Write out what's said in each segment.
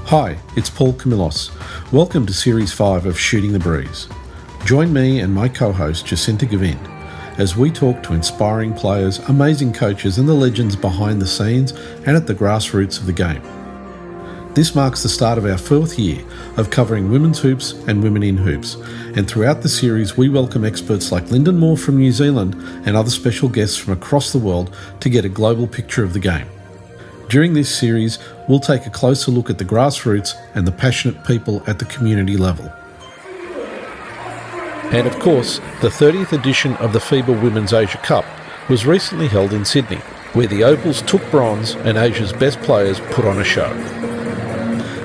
Hi, it's Paul Camillos. Welcome to Series 5 of Shooting the Breeze. Join me and my co-host Jacinta Gavin as we talk to inspiring players, amazing coaches and the legends behind the scenes and at the grassroots of the game. This marks the start of our 4th year of covering women's hoops and women in hoops, and throughout the series we welcome experts like Lyndon Moore from New Zealand and other special guests from across the world to get a global picture of the game. During this series, we'll take a closer look at the grassroots and the passionate people at the community level. And of course, the 30th edition of the FIBA Women's Asia Cup was recently held in Sydney, where the Opals took bronze and Asia's best players put on a show.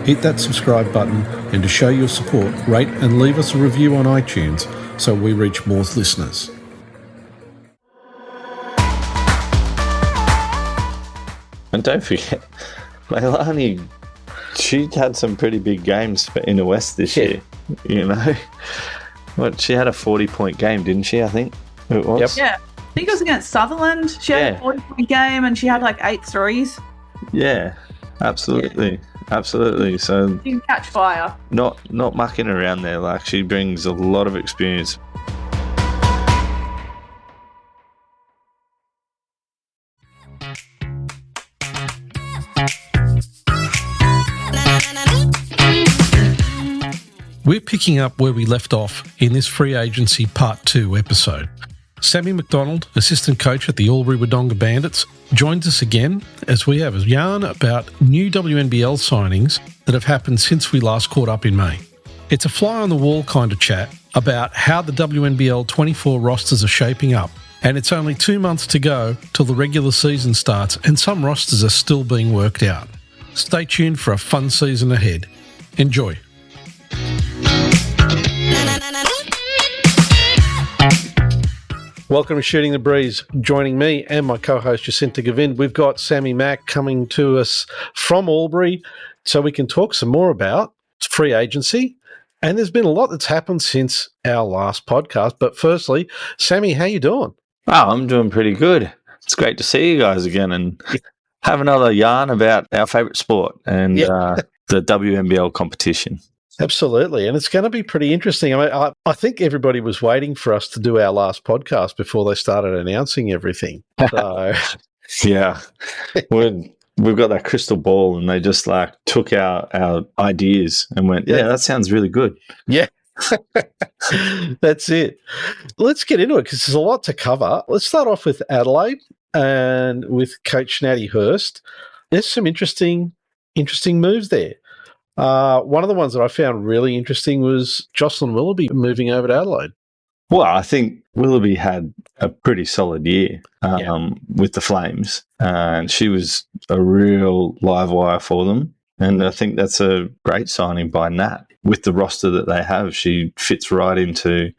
Hit that subscribe button, and to show your support, rate and leave us a review on iTunes so we reach more listeners. And don't forget, Leilani, she had some pretty big games in the West this year, you know. What, she had a 40-point game, didn't she, I think it was? Yep. Yeah, I think it was against Sutherland. She had a 40-point game and she had like 8 threes. Yeah, absolutely. Absolutely. So you can catch fire. Not mucking around there. Like, she brings a lot of experience. We're picking up where we left off in this free agency part 2 episode. Sammy McDonald, assistant coach at the Albury-Wodonga Bandits, joins us again as we have a yarn about new WNBL signings that have happened since we last caught up in May. It's a fly-on-the-wall kind of chat about how the WNBL 24 rosters are shaping up, and it's only 2 months to go till the regular season starts and some rosters are still being worked out. Stay tuned for a fun season ahead. Enjoy. Welcome to Shooting the Breeze. Joining me and my co-host Jacinta Gavin, we've got Sammy Mac coming to us from Albury so we can talk some more about free agency. And there's been a lot that's happened since our last podcast. But firstly, Sammy, how you doing? Oh, I'm doing pretty good. It's great to see you guys again and have another yarn about our favourite sport and the WNBL competition. Absolutely, and it's going to be pretty interesting. I mean, I think everybody was waiting for us to do our last podcast before they started announcing everything. So. Yeah, we've got that crystal ball, and they just like took our ideas and went, "Yeah, that sounds really good." Yeah, that's it. Let's get into it because there's a lot to cover. Let's start off with Adelaide and with Coach Natty Hurst. There's some interesting moves there. One of the ones that I found really interesting was Jocelyn Willoughby moving over to Adelaide. Well, I think Willoughby had a pretty solid year with the Flames, and she was a real live wire for them. And I think that's a great signing by Nat. With the roster that they have, she fits right into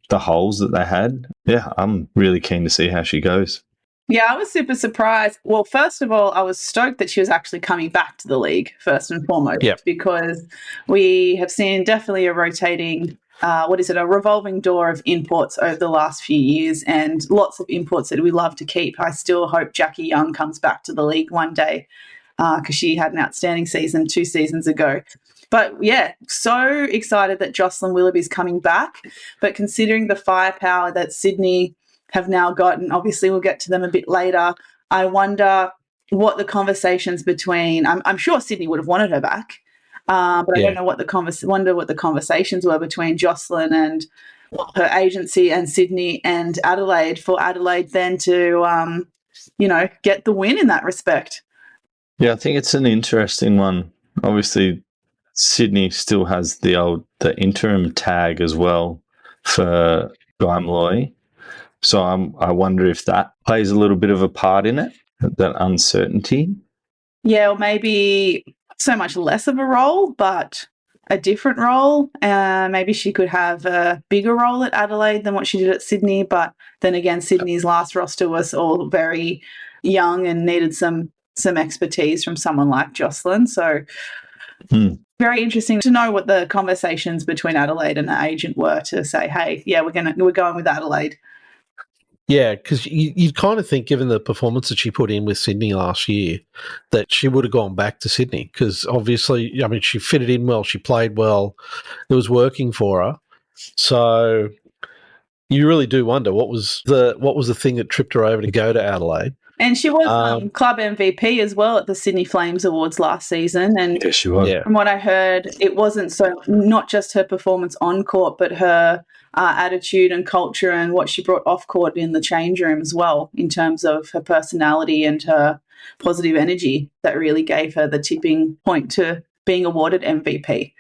the holes that they had. Yeah, I'm really keen to see how she goes. Yeah, I was super surprised. Well, first of all, I was stoked that she was actually coming back to the league, first and foremost, because we have seen definitely a rotating, a revolving door of imports over the last few years, and lots of imports that we love to keep. I still hope Jackie Young comes back to the league one day because she had an outstanding season 2 seasons ago. But, yeah, so excited that Jocelyn Willoughby's coming back. But considering the firepower that Sydney have now gotten, obviously we'll get to them a bit later, I wonder what the conversations between, I'm sure Sydney would have wanted her back, but I don't know what the conversations were between Jocelyn and her agency and Sydney and Adelaide for Adelaide then to, get the win in that respect. Yeah, I think it's an interesting one. Obviously, Sydney still has the interim tag as well for Guy Malloy. So I wonder if that plays a little bit of a part in it, that uncertainty. Yeah, or maybe so much less of a role, but a different role. Maybe she could have a bigger role at Adelaide than what she did at Sydney. But then again, Sydney's last roster was all very young and needed some expertise from someone like Jocelyn. So very interesting to know what the conversations between Adelaide and the agent were to say, hey, yeah, we're going with Adelaide. Yeah, because you'd kind of think, given the performance that she put in with Sydney last year, that she would have gone back to Sydney because obviously, I mean, she fitted in well, she played well, it was working for her. So you really do wonder what was the thing that tripped her over to go to Adelaide. And she was club MVP as well at the Sydney Flames Awards last season. And yeah, she was. From what I heard, it wasn't not just her performance on court, but her attitude and culture and what she brought off court in the change room as well, in terms of her personality and her positive energy that really gave her the tipping point to being awarded MVP.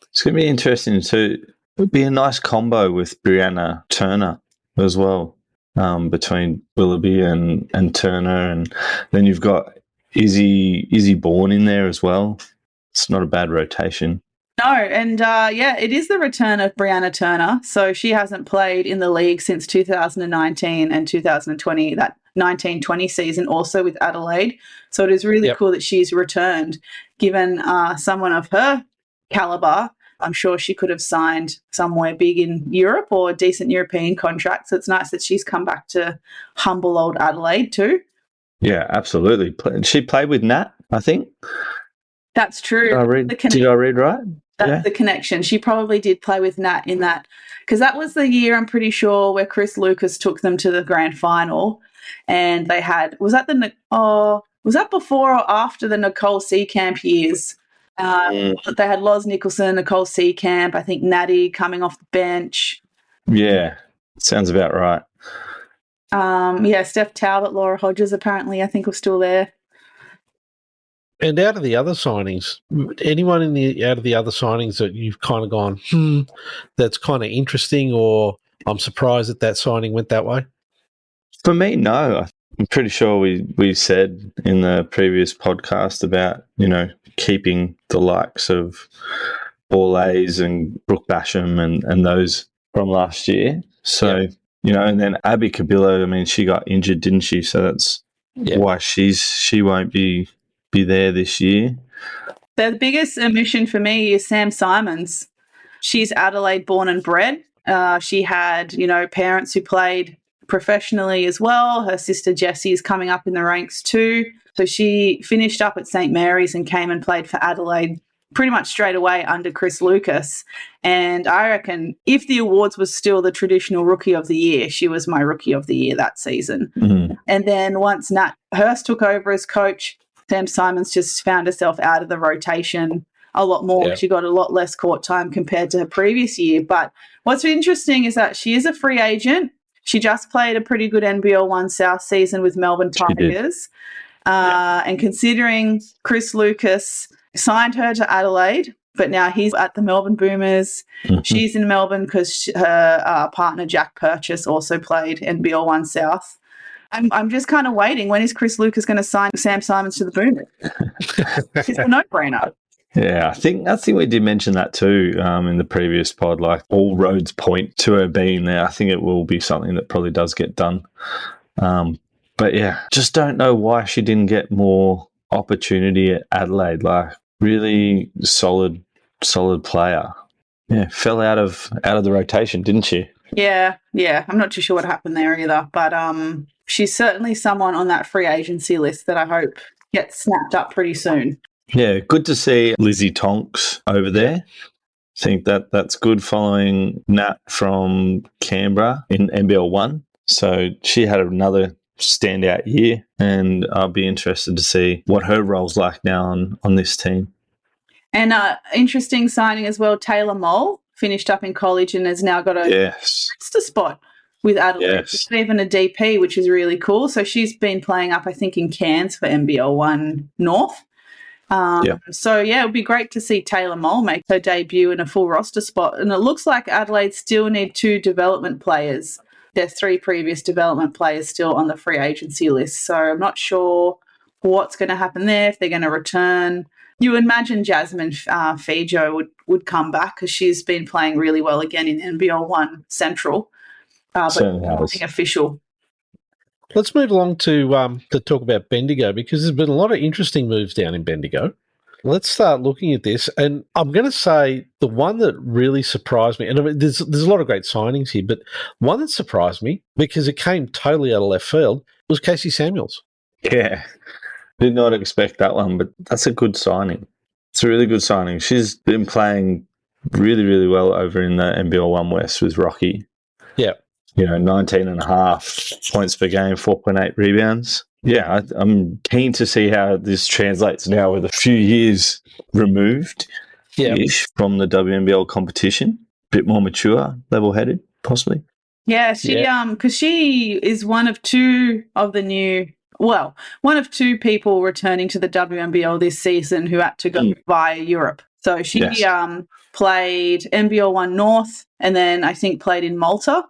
It's going to be interesting too. It would be a nice combo with Brianna Turner as well, between Willoughby and Turner, and then you've got Izzy Bourne in there as well. It's not a bad rotation. No, and it is the return of Brianna Turner. So she hasn't played in the league since 2019 and 2020, that 19-20 season also with Adelaide. So it is really cool that she's returned. Given someone of her calibre, I'm sure she could have signed somewhere big in Europe or a decent European contract. So it's nice that she's come back to humble old Adelaide too. Yeah, absolutely. She played with Nat, I think. That's true. Did I read right? That's the connection. She probably did play with Nat in that, because that was the year, I'm pretty sure, where Chris Lucas took them to the grand final, and they had was that before or after the Nicole Seacamp years? They had Loz Nicholson, Nicole Seacamp, I think Natty coming off the bench. Yeah, sounds about right. Steph Talbot, Laura Hodges apparently I think was still there. And out of the other signings, anyone out of the other signings that you've kind of gone, that's kind of interesting, or I'm surprised that signing went that way? For me, no. I'm pretty sure we said in the previous podcast about, keeping the likes of Borlays and Brooke Basham and those from last year. So, and then Abby Cabillo, I mean, she got injured, didn't she? So that's why she won't be there this year. The biggest omission for me is Sam Simons. She's Adelaide born and bred. She had, parents who played professionally as well. Her sister Jessie is coming up in the ranks too. So she finished up at St. Mary's and came and played for Adelaide pretty much straight away under Chris Lucas. And I reckon if the awards was still the traditional Rookie of the Year, she was my Rookie of the Year that season. Mm-hmm. And then once Nat Hurst took over as coach, Sam Simons just found herself out of the rotation a lot more. Yeah. She got a lot less court time compared to her previous year. But what's interesting is that she is a free agent. She just played a pretty good NBL 1 South season with Melbourne Tigers. And considering Chris Lucas signed her to Adelaide, but now he's at the Melbourne Boomers. Mm-hmm. She's in Melbourne because her partner Jack Purchase also played NBL 1 South. I'm just kind of waiting. When is Chris Lucas going to sign Sam Simons to the Boomers? It's a no-brainer. Yeah, I think we did mention that too in the previous pod. Like, all roads point to her being there. I think it will be something that probably does get done. But yeah, just don't know why she didn't get more opportunity at Adelaide. Like, really solid player. Yeah, fell out of the rotation, didn't she? Yeah. I'm not too sure what happened there either, but she's certainly someone on that free agency list that I hope gets snapped up pretty soon. Yeah, good to see Lizzie Tonks over there. I think that's good, following Nat from Canberra in NBL 1. So she had another standout year, and I'll be interested to see what her role's like now on this team. And interesting signing as well, Taylor Mole finished up in college and has now got a spot with Adelaide. Yes. She's even a DP, which is really cool. So she's been playing up, I think, in Cairns for NBL 1 North. So, it would be great to see Taylor Mole make her debut in a full roster spot. And it looks like Adelaide still need 2 development players. There's 3 previous development players still on the free agency list. So I'm not sure what's going to happen there, if they're going to return. You imagine Jasmine Fijo would come back because she's been playing really well again in NBL 1 Central. But nothing official. Let's move along to talk about Bendigo, because there's been a lot of interesting moves down in Bendigo. Let's start looking at this. And I'm going to say the one that really surprised me, and I mean, there's a lot of great signings here, but one that surprised me because it came totally out of left field was Casey Samuels. Yeah. Did not expect that one, but that's a good signing. It's a really good signing. She's been playing really, really well over in the NBL 1 West with Rocky. Yeah. 19.5 points per game, 4.8 rebounds. Yeah, I'm keen to see how this translates now with a few years removed from the WNBL competition. A bit more mature, level-headed, possibly. Yeah, because she is one of two people returning to the WNBL this season who had to go via Europe. So she played NBL 1 North and then I think played in Malta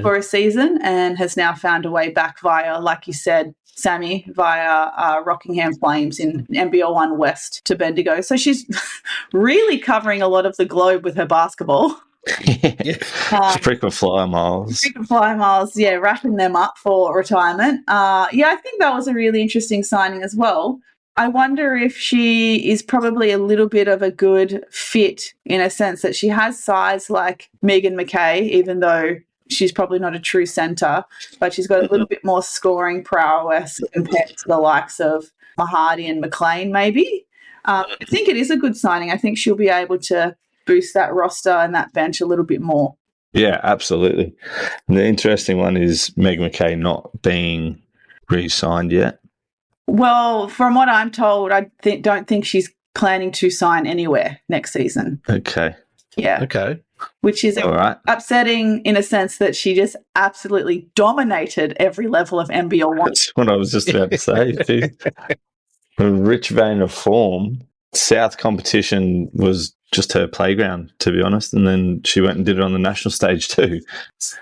for a season and has now found a way back via, like you said, Sammy, via Rockingham Flames in NBL 1 West to Bendigo. So she's really covering a lot of the globe with her basketball. Frequent flyer miles. Wrapping them up for retirement. I think that was a really interesting signing as well. I wonder if she is probably a little bit of a good fit in a sense that she has size like Megan McKay, even though she's probably not a true centre, but she's got a little bit more scoring prowess compared to the likes of Mahadi and McLean maybe. I think it is a good signing. I think she'll be able to boost that roster and that bench a little bit more. Yeah, absolutely. And the interesting one is Meg McKay not being re-signed yet. Well, from what I'm told, I don't think she's planning to sign anywhere next season. Okay. Yeah. Okay. Which is upsetting in a sense that she just absolutely dominated every level of NBL 1. That's what I was just about to say. A rich vein of form. South competition was just her playground, to be honest, and then she went and did it on the national stage too.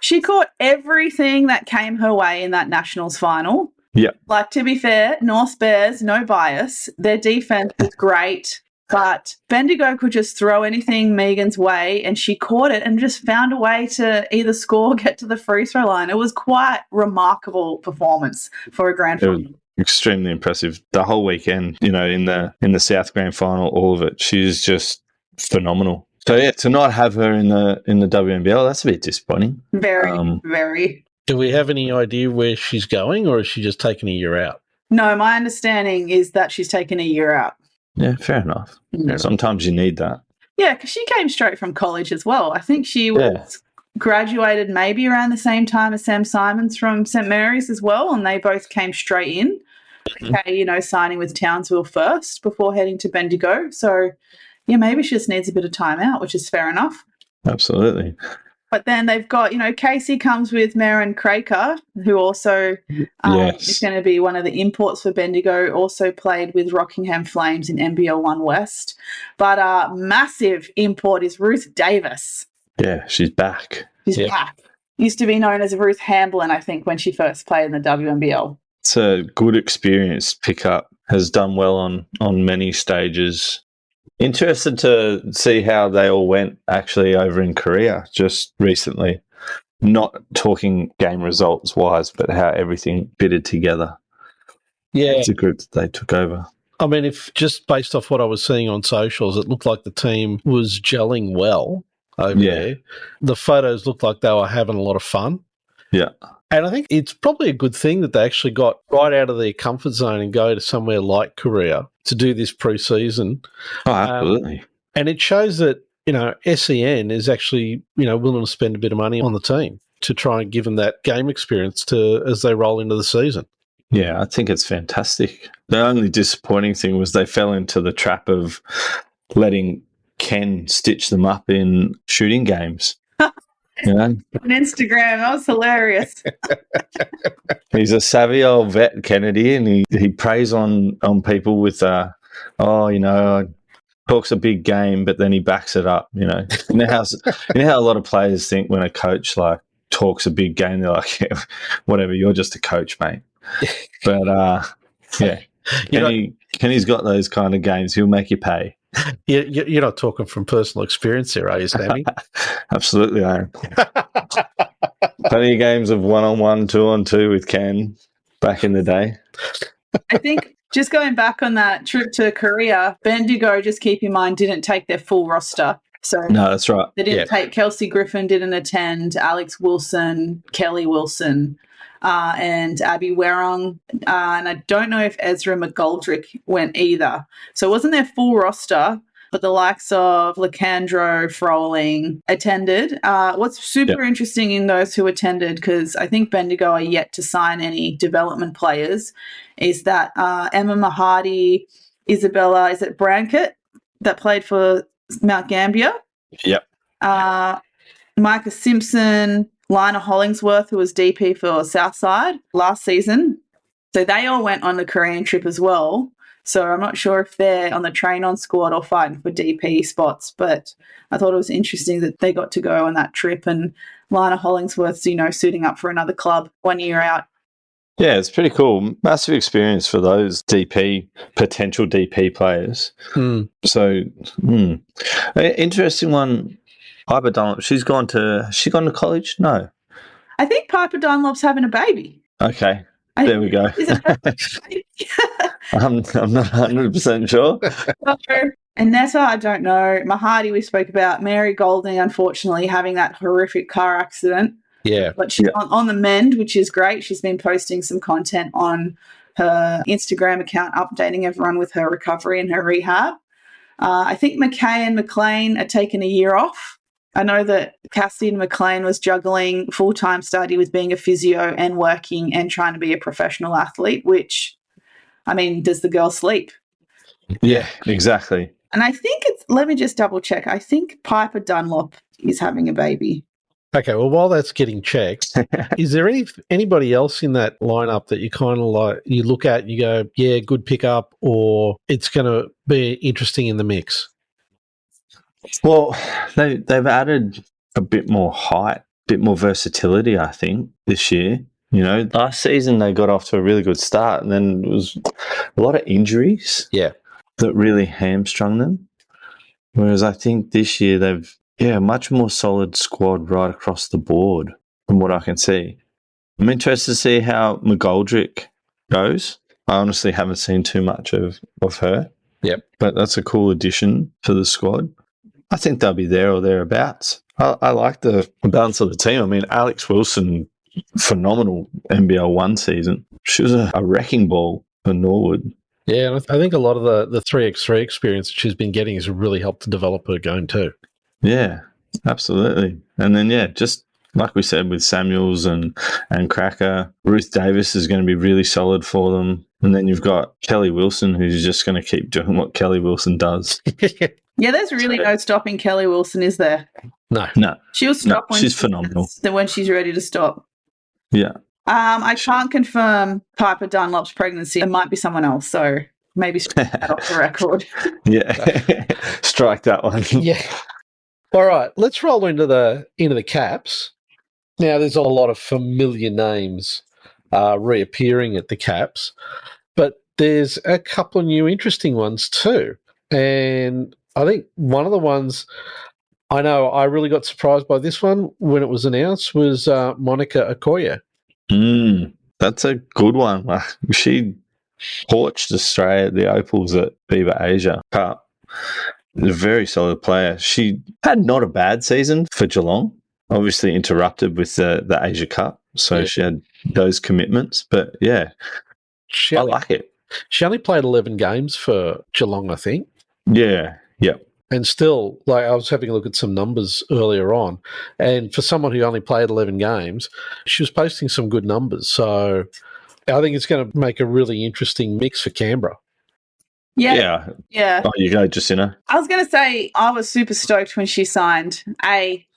She caught everything that came her way in that nationals final. Yeah. Like, to be fair, North Bears, no bias. Their defense was great, but Bendigo could just throw anything Megan's way, and she caught it and just found a way to either score or get to the free throw line. It was quite remarkable performance for a grand final. Extremely impressive. The whole weekend, in the South Grand Final, all of it. She's just phenomenal. So yeah, to not have her in the WNBL, that's a bit disappointing. Very. Do we have any idea where she's going, or is she just taking a year out? No, my understanding is that she's taken a year out. Yeah, fair enough. Mm. Sometimes you need that. Yeah, because she came straight from college as well. I think she was graduated maybe around the same time as Sam Simons from St Mary's as well, and they both came straight in. Okay, signing with Townsville first before heading to Bendigo. So, yeah, maybe she just needs a bit of time out, which is fair enough. Absolutely. But then they've got, Casey comes with Maren Craker, who also is going to be one of the imports for Bendigo, also played with Rockingham Flames in NBL 1 West. But a massive import is Ruth Davis. Yeah, she's back. She's back. Used to be known as Ruth Hamblin, I think, when she first played in the WNBL. It's a good experience pickup. Has done well on many stages. Interested to see how they all went actually over in Korea just recently. Not talking game results wise, but how everything fitted together. Yeah. It's a group that they took over. I mean, if just based off what I was seeing on socials, it looked like the team was gelling well over there. The photos looked like they were having a lot of fun. Yeah. And I think it's probably a good thing that they actually got right out of their comfort zone and go to somewhere like Korea to do this pre-season. Oh, absolutely. And it shows that, SEN is actually, willing to spend a bit of money on the team to try and give them that game experience as they roll into the season. Yeah, I think it's fantastic. The only disappointing thing was they fell into the trap of letting Ken stitch them up in shooting games. On Instagram, that was hilarious. He's a savvy old vet, Kennedy, and he preys on people with, talks a big game, but then he backs it up. You know how a lot of players think when a coach talks a big game, they're like, yeah, whatever, you're just a coach, mate. But Kenny's got those kind of games. He'll make you pay. You're not talking from personal experience there, are you, Sammy? Absolutely, I am. Plenty of games of 1-on-1, 2-on-2 with Ken back in the day. I think Just going back on that trip to Korea, Bendigo, just keep in mind, didn't take their full roster. So No, that's right. they didn't take Kelsey Griffin, didn't attend, Alex Wilson, Kelly Wilson, and Abby Werong. And I don't know if Ezra McGoldrick went either. So it wasn't their full roster, but the likes of Lacandro, Froling attended. What's super interesting in those who attended, because I think Bendigo are yet to sign any development players, is that Emma Mahadi, Isabella, is it Brankett, that played for Mount Gambier? Yep. Micah Simpson, Lina Hollingsworth, who was DP for Southside last season. So they all went on the Korean trip as well. So I'm not sure if they're on the train-on squad or fighting for DP spots, but I thought it was interesting that they got to go on that trip, and Lina Hollingsworth's, suiting up for another club 1 year out. Yeah, it's pretty cool. Massive experience for those potential DP players. So, interesting one. Piper Dunlop, has she gone to college? No. I think Piper Dunlop's having a baby. Okay. There we go. I'm not 100% sure. And Netta, I don't know. Mahadi, we spoke about. Mary Golding, unfortunately, having that horrific car accident. Yeah. But she's on the mend, which is great. She's been posting some content on her Instagram account, updating everyone with her recovery and her rehab. I think McKay and McLean are taking a year off. I know that Cassidy and McLean was juggling full-time study with being a physio and working and trying to be a professional athlete, which, does the girl sleep? Yeah, exactly. And I think let me just double check. I think Piper Dunlop is having a baby. Okay, well, while that's getting checked, is there anybody else in that lineup that you kind of you look at and you go, yeah, good pickup, or it's going to be interesting in the mix? Well, they've added a bit more height, a bit more versatility, I think, this year. Last season they got off to a really good start, and then it was a lot of injuries that really hamstrung them. Whereas I think this year they've a much more solid squad right across the board from what I can see. I'm interested to see how McGoldrick goes. I honestly haven't seen too much of her. Yep. But that's a cool addition to the squad. I think they'll be there or thereabouts. I like the balance of the team. Alex Wilson, phenomenal NBL 1 season. She was a wrecking ball for Norwood. Yeah, and I think a lot of the 3x3 experience she's been getting has really helped to develop her game too. Yeah, absolutely. And then, just like we said with Samuels and Cracker, Ruth Davis is going to be really solid for them. And then you've got Kelly Wilson, who's just going to keep doing what Kelly Wilson does. Yeah, there's really no stopping Kelly Wilson, is there? No. She'll stop when she's phenomenal. When she's ready to stop. Yeah. I can't confirm Piper Dunlop's pregnancy. It might be someone else, so maybe strike that off the record. Yeah. Strike that one. Yeah. All right, let's roll into the Caps. Now, there's a lot of familiar names reappearing at the Caps, but there's a couple of new interesting ones too. And I think one of the ones I know I really got surprised by this one when it was announced was Monica Okoye. That's a good one. She torched Australia at the Opals at Viva Asia Cup. A very solid player. She had not a bad season for Geelong, obviously interrupted with the Asia Cup. So she had those commitments. But, I like it. She only played 11 games for Geelong, I think. Yeah, yep. And still, I was having a look at some numbers earlier on, and for someone who only played 11 games, she was posting some good numbers. So I think it's going to make a really interesting mix for Canberra. Yeah. Oh, you go, Jacinta. I was going to say I was super stoked when she signed,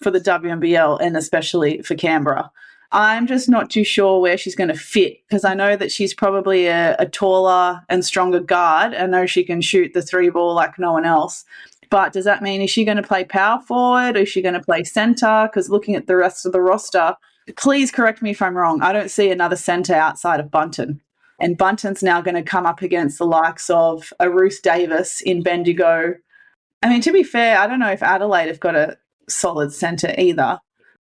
for the WNBL and especially for Canberra. I'm just not too sure where she's going to fit, because I know that she's probably a taller and stronger guard. I know she can shoot the 3 ball like no one else. But does that mean, is she going to play power forward, or is she going to play centre? Because looking at the rest of the roster, please correct me if I'm wrong, I don't see another centre outside of Bunton. And Bunton's now going to come up against the likes of a Ruth Davis in Bendigo. To be fair, I don't know if Adelaide have got a solid centre either.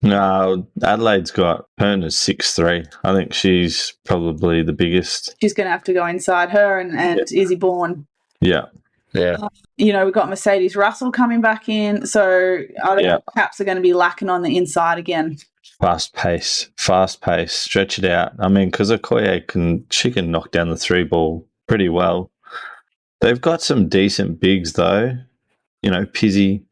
No, Adelaide's got Perna's 6'3". I think she's probably the biggest. She's going to have to go inside her and Izzy Bourne. Yeah. Yeah. We've got Mercedes Russell coming back in. So I think Caps are going to be lacking on the inside again. Fast pace, stretch it out. I mean, because Okoye can knock down the 3-ball pretty well. They've got some decent bigs though. Pizzy.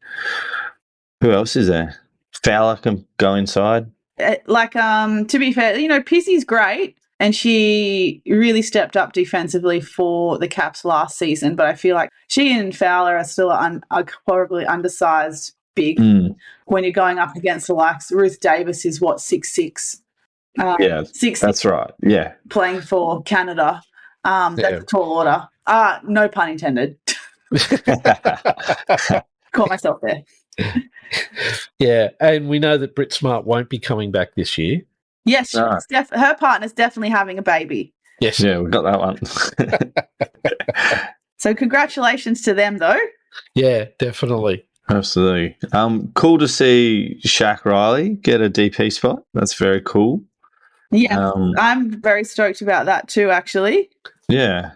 Who else is there? Fowler can go inside. To be fair, Pizzy's great and she really stepped up defensively for the Caps last season, but I feel like she and Fowler are still are probably undersized big when you're going up against the likes. Ruth Davis is 6'6". 6'6". That's right. Yeah. Playing for Canada. That's a tall order. No pun intended. Caught myself there. Yeah, and we know that Britt Smart won't be coming back this year. Yes, her partner's definitely having a baby. Yes. Yeah, we got that one. So congratulations to them, though. Yeah, definitely. Absolutely. Cool to see Shaq Riley get a DP spot. That's very cool. Yeah, I'm very stoked about that too, actually. Yeah.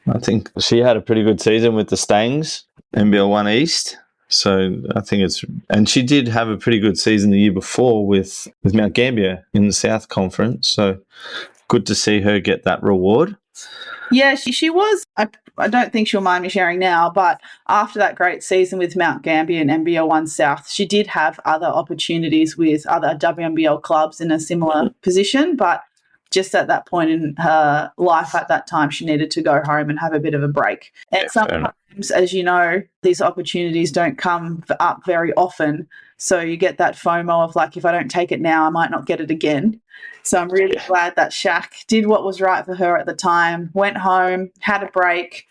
I think she had a pretty good season with the Stangs, NBL 1 East. So I think and she did have a pretty good season the year before with Mount Gambier in the South Conference. So good to see her get that reward. Yeah, she was. I don't think she'll mind me sharing now, but after that great season with Mount Gambier and NBL 1 South, she did have other opportunities with other WNBL clubs in a similar position, but just at that point in her life at that time, she needed to go home and have a bit of a break. And sometimes, as you know, these opportunities don't come up very often. So you get that FOMO of if I don't take it now, I might not get it again. So I'm really glad that Shaq did what was right for her at the time, went home, had a break,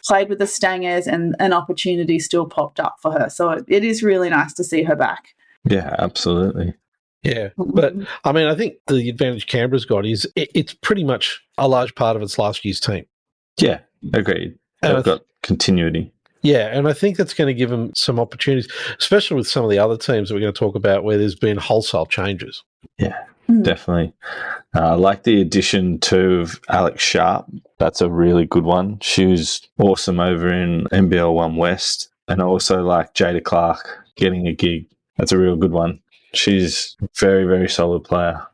played with the Stangers, and an opportunity still popped up for her. So it is really nice to see her back. Yeah, absolutely. Yeah, but I mean, I think the advantage Canberra's got is it's pretty much a large part of its last year's team. Yeah, agreed. They've got continuity. Yeah, and I think that's going to give them some opportunities, especially with some of the other teams that we're going to talk about where there's been wholesale changes. Yeah, definitely. I like the addition too of Alex Sharp. That's a really good one. She was awesome over in NBL 1 West. And I also like Jada Clark getting a gig. That's a real good one. She's a very, very solid player.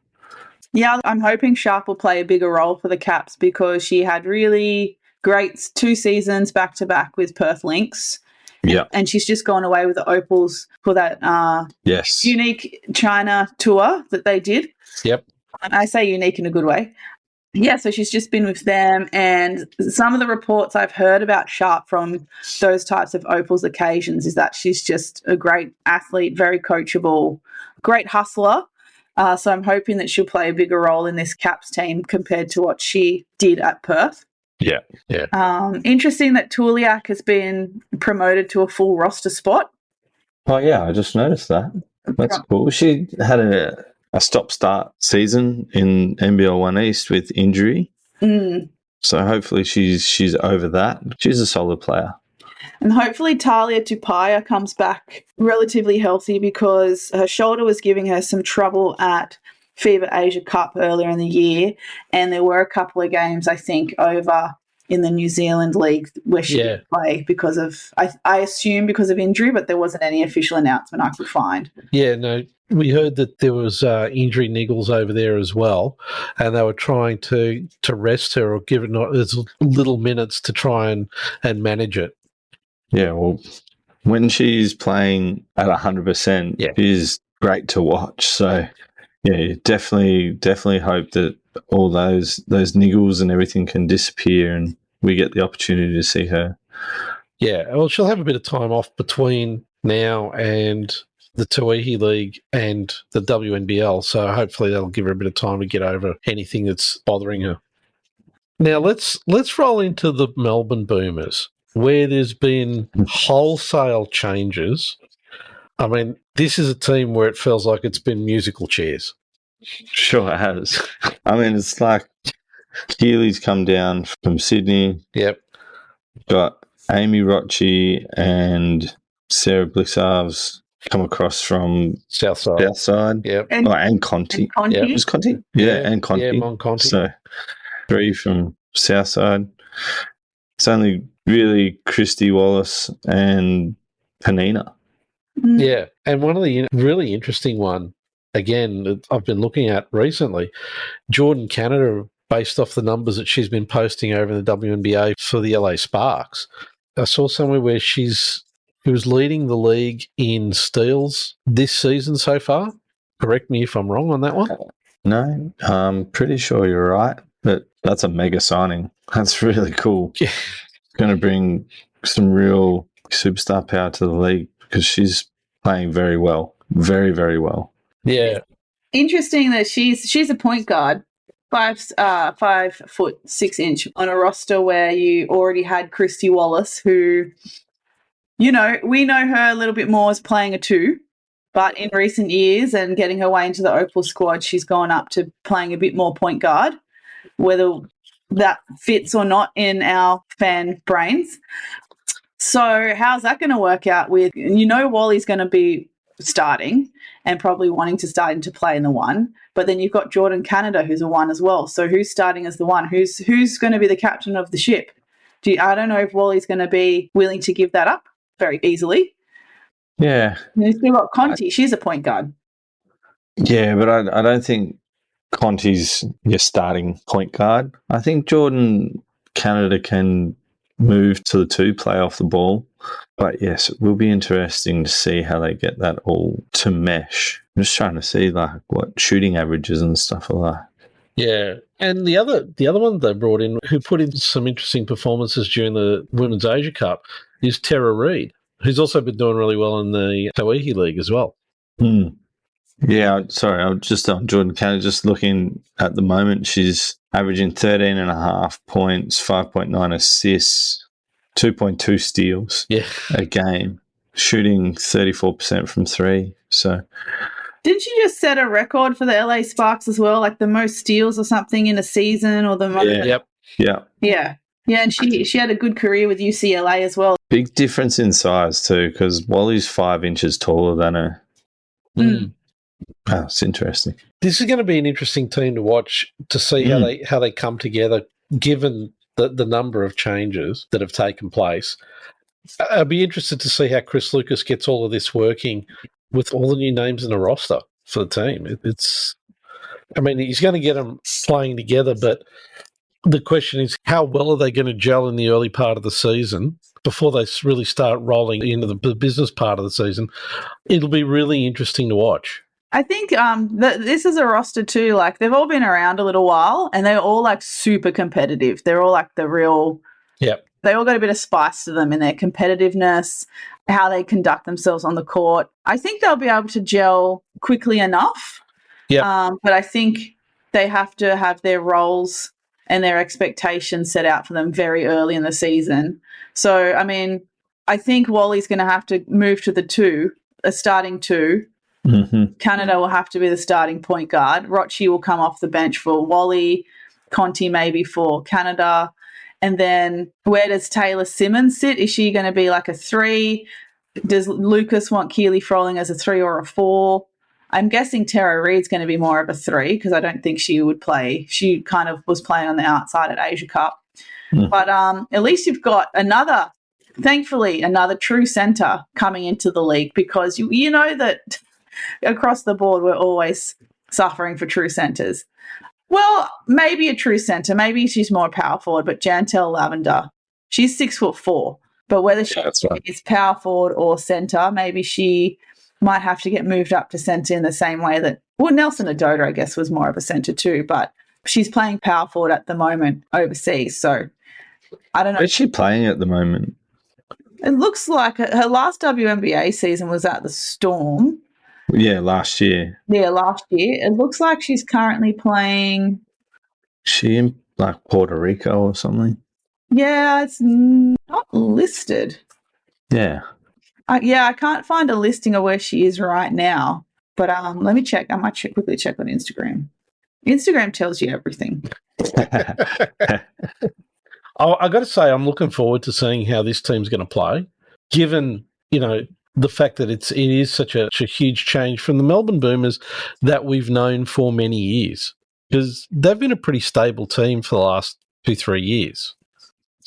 Yeah, I'm hoping Sharp will play a bigger role for the Caps because she had really great 2 seasons back-to-back with Perth Lynx. Yeah. And she's just gone away with the Opals for that unique China tour that they did. Yep. And I say unique in a good way. Yeah, so she's just been with them, and some of the reports I've heard about Sharp from those types of Opals occasions is that she's just a great athlete, very coachable, great hustler. So I'm hoping that she'll play a bigger role in this Caps team compared to what she did at Perth. Yeah. Interesting that Tuliak has been promoted to a full roster spot. Oh, yeah, I just noticed that. That's cool. She had a stop-start season in NBL 1 East with injury. So hopefully she's over that. She's a solid player. And hopefully Talia Tupaya comes back relatively healthy because her shoulder was giving her some trouble at FIBA Asia Cup earlier in the year. And there were a couple of games, I think, over in the New Zealand League where she didn't play because of, I assume because of injury, but there wasn't any official announcement I could find. Yeah, no, we heard that there was injury niggles over there as well, and they were trying to rest her or give it as little minutes to try and manage it. Yeah, well, when she's playing at 100%, she's great to watch. So, yeah, definitely hope that all those niggles and everything can disappear and we get the opportunity to see her. Yeah, well, she'll have a bit of time off between now and the Tuihi League and the WNBL, so hopefully that'll give her a bit of time to get over anything that's bothering her. Now let's roll into the Melbourne Boomers, where there's been wholesale changes. I mean, this is a team where it feels like it's been musical chairs. Sure has. I mean, it's like Keely's come down from Sydney. Yep. Got Amy Rocci and Sarah Blissarves come across from Southside. Yep. And Conti. And Conti. It was Conti? Yeah, and Conti. Yeah, Mon Conti. So 3 from Southside. It's only really Christy Wallace and Panina. Yeah, and one of the really interesting one, again, that I've been looking at recently, Jordan Canada, based off the numbers that she's been posting over in the WNBA for the LA Sparks. I saw somewhere where she was leading the league in steals this season so far. Correct me if I'm wrong on that one. No, I'm pretty sure you're right, but that's a mega signing. That's really cool. Yeah. Going to bring some real superstar power to the league because she's playing very well. Very, very well. Yeah. Interesting that she's a point guard, 5'6" on a roster where you already had Christy Wallace, who, we know her a little bit more as playing a 2, but in recent years and getting her way into the Opal squad, she's gone up to playing a bit more point guard, whether that fits or not in our fan brains. So how's that going to work out with, Wally's going to be starting and probably wanting to start into play in the 1, but then you've got Jordan Canada, who's a 1 as well. So who's starting as the 1? Who's going to be the captain of the ship? I don't know if Wally's going to be willing to give that up very easily. Yeah. And you've still got Conti. She's a point guard. Yeah, but I don't think Conti's your starting point guard. I think Jordan Canada can move to the 2, play off the ball. But yes, it will be interesting to see how they get that all to mesh. I'm just trying to see what shooting averages and stuff are like. Yeah. And the other one they brought in, who put in some interesting performances during the Women's Asia Cup, is Tara Reid, who's also been doing really well in the Tauihi League as well. Yeah, sorry, I'm just on Jordan Canada, just looking at the moment. She's averaging 13.5 points, 5.9 assists, 2.2 steals a game, shooting 34% from 3. So, didn't she just set a record for the LA Sparks as well, like the most steals or something in a season, or the most? Yeah, and she had a good career with UCLA as well. Big difference in size too, because Wally's 5 inches taller than her. Oh, it's interesting. This is going to be an interesting team to watch to see how they come together, given the number of changes that have taken place. I'd be interested to see how Chris Lucas gets all of this working with all the new names in the roster for the team. He's going to get them playing together, but the question is, how well are they going to gel in the early part of the season before they really start rolling into the business part of the season? It'll be really interesting to watch. I think this is a roster too, like they've all been around a little while and they're all like super competitive. They're all like the real, they all got a bit of spice to them in their competitiveness, how they conduct themselves on the court. I think they'll be able to gel quickly enough. But I think they have to have their roles and their expectations set out for them very early in the season. So, I think Wally's going to have to move to the 2, a starting 2. Canada will have to be the starting point guard. Rochi will come off the bench for Wally, Conti maybe for Canada. And then where does Taylor Simmons sit? Is she going to be like a 3? Does Lucas want Keely Froling as a 3 or a 4? I'm guessing Tara Reid's going to be more of a 3 because I don't think she would play. She kind of was playing on the outside at Asia Cup. But at least you've got thankfully, another true centre coming into the league, because you know that across the board we're always suffering for true centres. Well, maybe a true centre. Maybe she's more power forward, but Jantel Lavender, she's 6'4", but whether she is power forward or centre, maybe she might have to get moved up to centre in the same way that, Nelson Adoda, I guess, was more of a centre too, but she's playing power forward at the moment overseas. So I don't know. Where's she playing at the moment? It looks like her last WNBA season was at the Storm. Yeah, last year. Yeah, last year. It looks like she's currently playing. She in like Puerto Rico or something? Yeah, it's not listed. Yeah. I can't find a listing of where she is right now. But let me check. I might quickly check on Instagram. Instagram tells you everything. I got to say, I'm looking forward to seeing how this team's going to play, given, the fact that it is such a huge change from the Melbourne Boomers that we've known for many years, because they've been a pretty stable team for the last 2-3 years.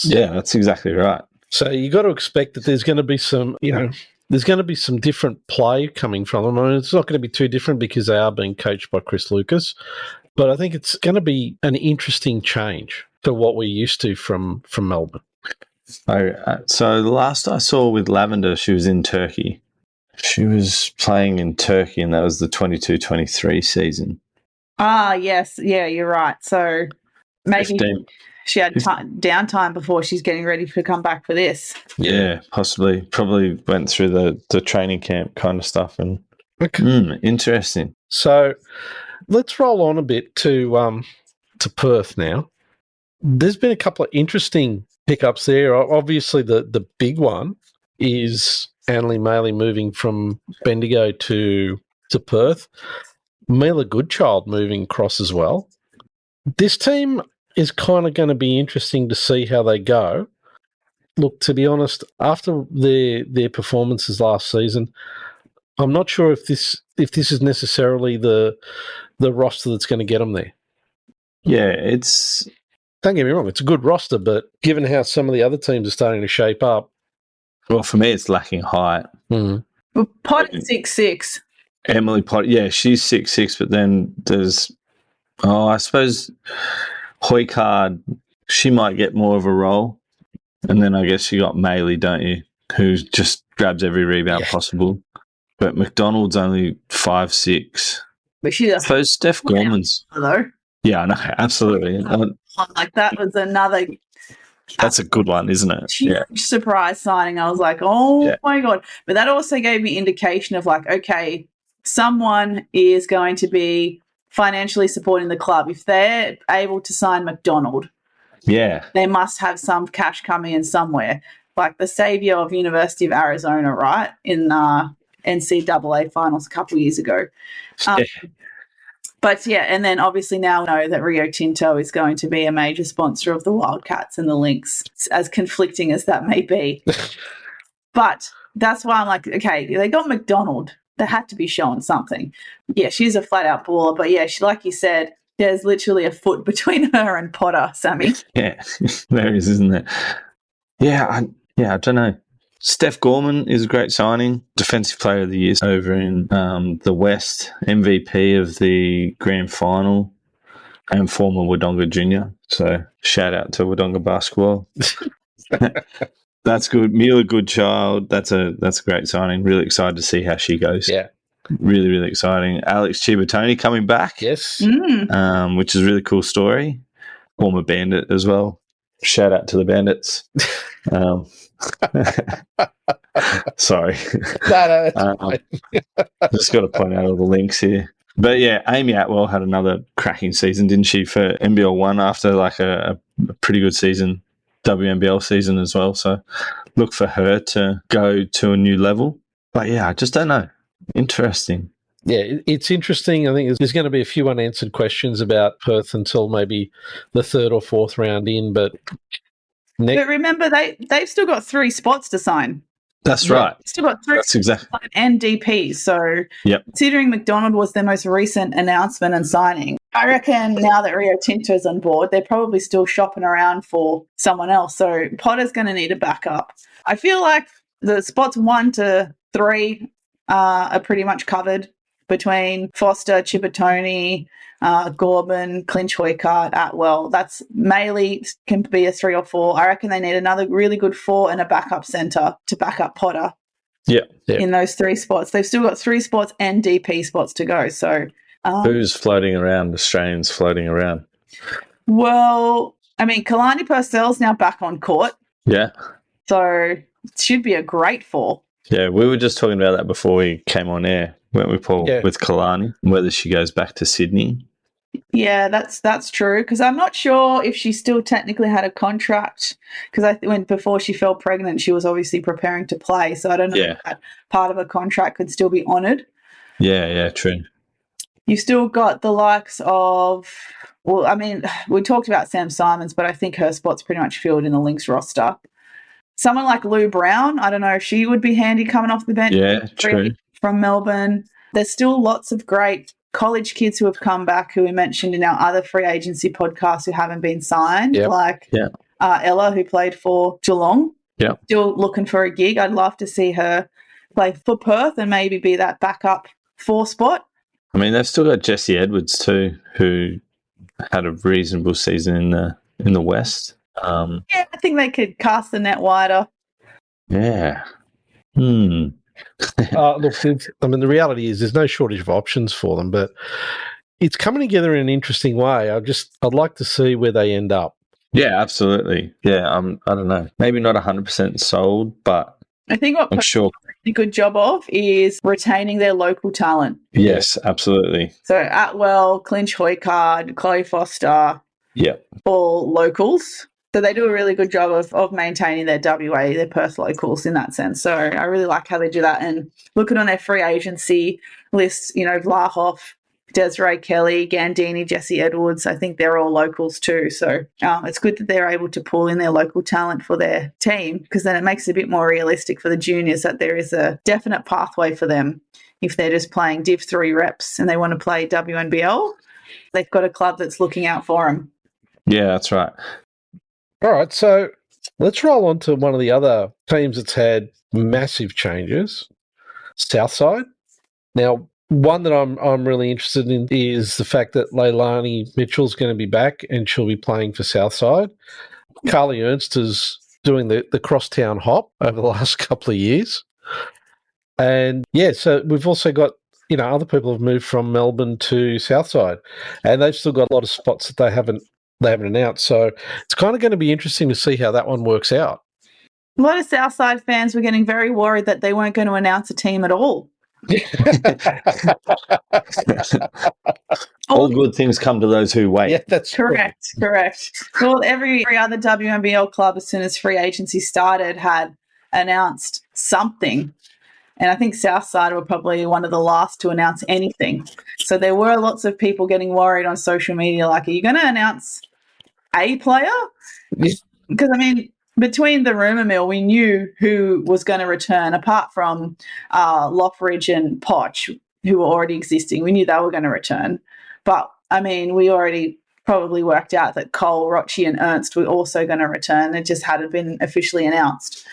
Yeah, that's exactly right. So you got to expect that there's going to be some, there's going to be some different play coming from them. I mean, it's not going to be too different because they are being coached by Chris Lucas, but I think it's going to be an interesting change to what we're used to from Melbourne. So the last I saw with Lavender, she was in Turkey. She was playing in Turkey, and that was the 22-23 season. Ah, yes. Yeah, you're right. So maybe she had downtime before she's getting ready to come back for this. Yeah, possibly. Probably went through the training camp kind of stuff. And interesting. So let's roll on a bit to Perth now. There's been a couple of interesting pickups there. Obviously, the big one is Annalie Maley moving from Bendigo to Perth. Mila Goodchild moving across as well. This team is kind of going to be interesting to see how they go. Look, to be honest, after their performances last season, I'm not sure if this is necessarily the roster that's going to get them there. Yeah, it's... Don't get me wrong, it's a good roster, but given how some of the other teams are starting to shape up... Well, for me, it's lacking height. Mm. Well, Potter's 6'6". Emily Potter, yeah, she's 6'6", but then there's... I suppose Hoykard, she might get more of a role. And then I guess you got Maley, don't you, who just grabs every rebound possible. But McDonald's only 5'6". But she does. I suppose Steph Gorman's... Hello. Yeah, I know, absolutely. Like that was another... That's a good one, isn't it? Huge surprise signing. I was like, my God. But that also gave me indication of like, okay, someone is going to be financially supporting the club. If they're able to sign McDonald, they must have some cash coming in somewhere. Like the savior of University of Arizona, right, in NCAA finals a couple of years ago. But, yeah, and then obviously now know that Rio Tinto is going to be a major sponsor of the Wildcats and the Lynx, as conflicting as that may be. But that's why I'm like, okay, they got McDonald. They had to be showing something. Yeah, she's a flat-out baller, but, yeah, she, like you said, there's literally a foot between her and Potter, Sammy. Yeah, there is, isn't there? Yeah, I don't know. Steph Gorman is a great signing. Defensive Player of the Year over in the West, MVP of the Grand Final, and former Wodonga Junior. So shout out to Wodonga basketball. That's good. Mila Goodchild, that's a great signing. Really excited to see how she goes. Yeah. Really, really exciting. Alex Chibatoni coming back. Yes. Which is a really cool story. Former Bandit as well. Shout out to the Bandits. Sorry. No, that's fine. Just got to point out all the links here. But yeah, Amy Atwell had another cracking season, didn't she, for NBL 1 after like a pretty good season, WNBL season as well. So look for her to go to a new level. But yeah, I just don't know. Interesting. Yeah, it's interesting. I think there's going to be a few unanswered questions about Perth until maybe the third or fourth round in, but remember, they've still got 3 spots to sign. That's right. Still got 3 That's exactly and DP. So considering McDonald was their most recent announcement and signing, I reckon now that Rio Tinto is on board, they're probably still shopping around for someone else. So Potter's going to need a backup. I feel like the spots 1 to 3 are pretty much covered between Foster, Chibatoni, Gorban, Clinch, Hoykart, Atwell. That's Maley can be a 3 or 4. I reckon they need another really good 4 and a backup centre to back up Potter. Yeah. In those 3 spots. They've still got 3 spots and DP spots to go. So who's floating around? Australians floating around. Well, I mean, Kalani Purcell's now back on court. Yeah. So it should be a great 4. Yeah, we were just talking about that before we came on air, weren't we, Paul, with Kalani, whether she goes back to Sydney. Yeah, that's true, because I'm not sure if she still technically had a contract, because before she fell pregnant, she was obviously preparing to play, so I don't know if that part of a contract could still be honoured. Yeah, true. You've still got the likes of, well, I mean, we talked about Sam Simons, but I think her spot's pretty much filled in the Lynx roster. someone like Lou Brown, I don't know if she would be handy coming off the bench. Yeah, true. From Melbourne. There's still lots of great college kids who have come back who we mentioned in our other free agency podcasts who haven't been signed, like Ella, who played for Geelong. Yeah. Still looking for a gig. I'd love to see her play for Perth and maybe be that backup 4 spot. I mean, they've still got Jesse Edwards too, who had a reasonable season in the West. I think they could cast the net wider. Yeah. Look, I mean, the reality is there's no shortage of options for them, but it's coming together in an interesting way. I'd like to see where they end up. Yeah, absolutely. Yeah, I don't know. Maybe not 100% sold, but I think what I'm sure a good job of is retaining their local talent. Yes, absolutely. So Atwell, Clinch Hoycard, Chloe Foster, all locals. So they do a really good job of maintaining their WA, their Perth locals in that sense. So I really like how they do that. And looking on their free agency list, Vlahoff, Desiree Kelly, Gandini, Jesse Edwards, I think they're all locals too. So it's good that they're able to pull in their local talent for their team, because then it makes it a bit more realistic for the juniors that there is a definite pathway for them. If they're just playing Div 3 reps and they want to play WNBL, they've got a club that's looking out for them. Yeah, that's right. All right, so let's roll on to one of the other teams that's had massive changes, Southside. Now, one that I'm really interested in is the fact that Leilani Mitchell's going to be back and she'll be playing for Southside. Carly Ernst is doing the crosstown hop over the last couple of years. And, so we've also got, other people have moved from Melbourne to Southside, and they've still got a lot of spots that they haven't announced. So it's kind of going to be interesting to see how that one works out. A lot of Southside fans were getting very worried that they weren't going to announce a team at all. All good things come to those who wait. Yeah, that's correct. Well, every other WNBL club, as soon as free agency started, had announced something. And I think Southside were probably one of the last to announce anything. So there were lots of people getting worried on social media, like, are you going to announce a player? Because, between the rumour mill, we knew who was going to return, apart from Lockridge and Potch, who were already existing. We knew they were going to return. But, we already probably worked out that Cole, Rochi and Ernst were also going to return. It just hadn't been officially announced.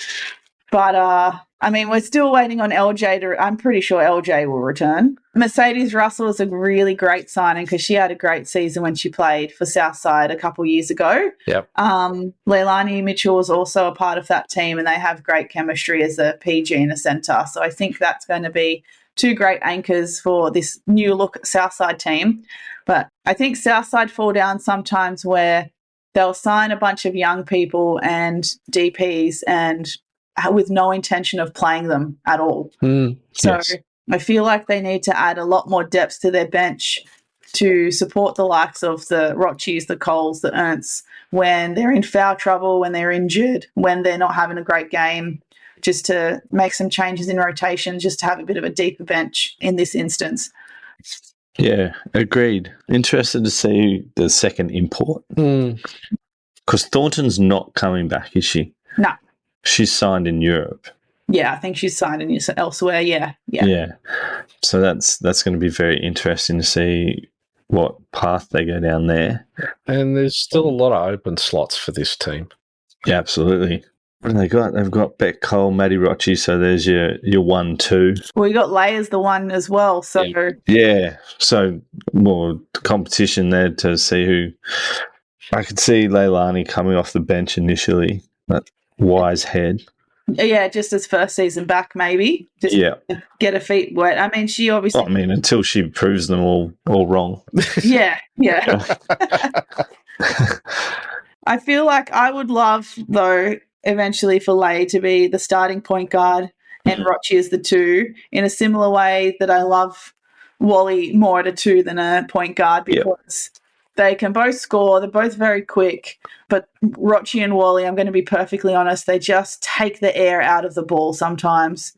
But, we're still waiting on LJ I'm pretty sure LJ will return. Mercedes Russell is a really great signing because she had a great season when she played for Southside a couple years ago. Yep. Leilani Mitchell is also a part of that team, and they have great chemistry as a PG and a centre. So I think that's going to be 2 great anchors for this new look Southside team. But I think Southside fall down sometimes where they'll sign a bunch of young people and DPs and with no intention of playing them at all. Yes. I feel like they need to add a lot more depth to their bench to support the likes of the Rochis, the Coles, the Ernsts when they're in foul trouble, when they're injured, when they're not having a great game, just to make some changes in rotation, just to have a bit of a deeper bench in this instance. Yeah, agreed. Interested to see the second import. Because Thornton's not coming back, is she? No. She's signed in Europe. Yeah, I think she's signed in elsewhere. Yeah. So that's going to be very interesting to see what path they go down there. And there's still a lot of open slots for this team. Yeah, absolutely. What have they got? They've got Beck Cole, Maddie Rochi, so there's your 1-2. Well, you got Leia's the one as well, so... Yeah, so more competition there to see who... I could see Leilani coming off the bench initially, that wise head. Yeah, just as first season back, maybe. Just get her feet wet. She obviously... until she proves them all wrong. Yeah. I feel like I would love, though, eventually for Leigh to be the starting point guard and Rochi as the 2, in a similar way that I love Wally more at a 2 than a point guard, because they can both score. They're both very quick. But Rochi and Wally, I'm going to be perfectly honest, they just take the air out of the ball sometimes.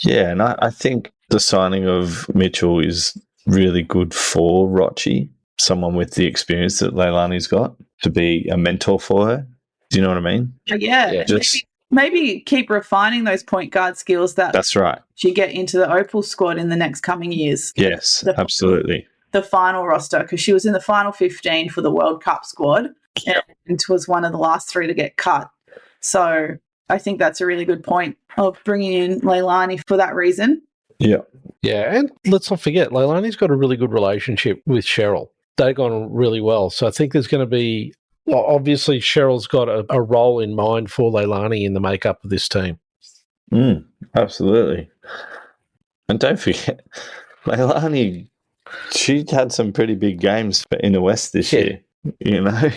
Yeah, and I think the signing of Mitchell is really good for Rochi, someone with the experience that Leilani's got, to be a mentor for her. Do you know what I mean? Yeah. Just maybe keep refining those point guard skills That's right. she get into the Opal squad in the next coming years. Yes, absolutely. The final roster, because she was in the final 15 for the World Cup squad and was one of the last 3 to get cut. So I think that's a really good point of bringing in Leilani for that reason. Yeah. Yeah, and let's not forget, Leilani's got a really good relationship with Cheryl. They've gone really well. So I think there's going to be, well, obviously Cheryl's got a role in mind for Leilani in the makeup of this team. Absolutely. And don't forget, Leilani, she had some pretty big games in the West this year. You know,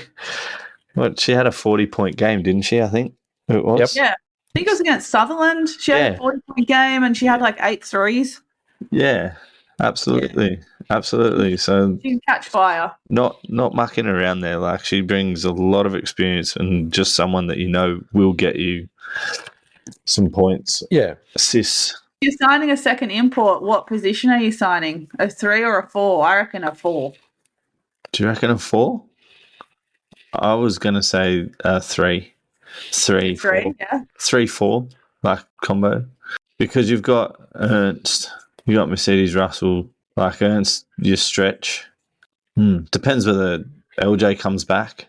she had a 40-point game, didn't she? I think it was. Yep. Yeah, I think it was against Sutherland. She had a 40-point game and she had like 8 threes. Yeah, absolutely, absolutely. So she can catch fire. Not mucking around there. Like, she brings a lot of experience and just someone that you know will get you some points. Yeah, assists. You're signing a second import. What position are you signing? A 3 or a 4? I reckon a 4. Do you reckon a 4? I was going to say 3. 3, 4. Yeah. 3, 4, like combo. Because you've got Ernst, you've got Mercedes Russell, like Ernst, you stretch. Depends whether LJ comes back.